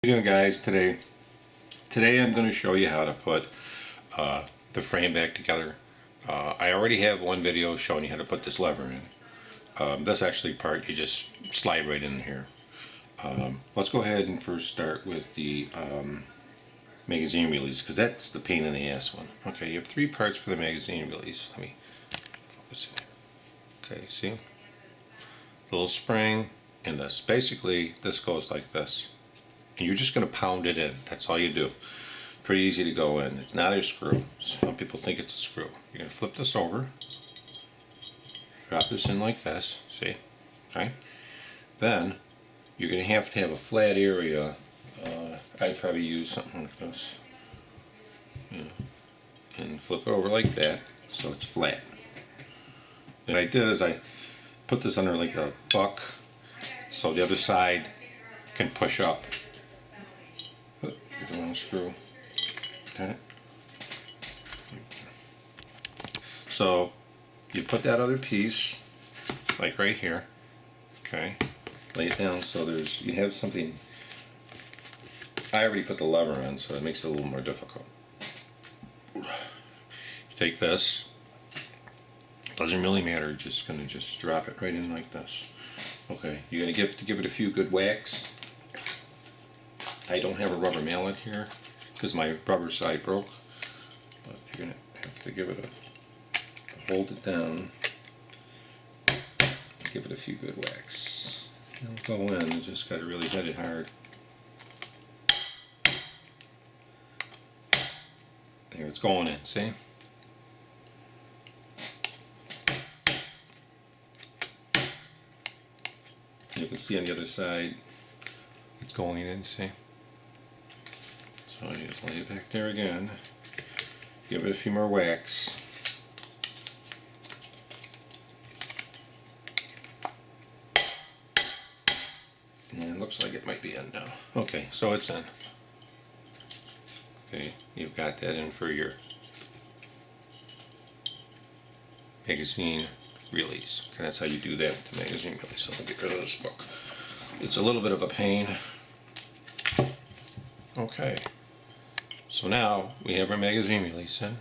How you doing, guys? Today I'm going to show you how to put the frame back together. I already have one video showing you how to put this lever in. This actually part you just slide right in here. Let's go ahead and first start with the magazine release, because that's the pain in the ass one. Okay, you have three parts for the magazine release. Let me focus here. Okay, see? The little spring and this. Basically, this goes like this. And you're just going to pound it in. That's all you do. Pretty easy to go in. It's not a screw. Some people think it's a screw. You're going to flip this over. Drop this in like this. See? Okay? Then you're going to have a flat area. I'd probably use something like this. And flip it over like that so it's flat. What I did is I put this under like a buck so the other side can push up. Get the wrong screw. Got it? So you put that other piece like right here. Okay. Lay it down so you have something. I already put the lever on, so it makes it a little more difficult. You take this. Doesn't really matter. Just gonna drop it right in like this. Okay. You're gonna give it a few good whacks. I don't have a rubber mallet here because my rubber side broke, but you're going to have to give it hold it down, give it a few good whacks. It'll go in, you just got to really hit it hard. There, it's going in, see? You can see on the other side, it's going in, see? So you just lay it back there again, give it a few more whacks. And it looks like it might be in now. Okay, so it's in. Okay, you've got that in for your magazine release. Okay, that's how you do that with the magazine release. So I'll get rid of this book. It's a little bit of a pain. Okay. So now we have our magazine release in.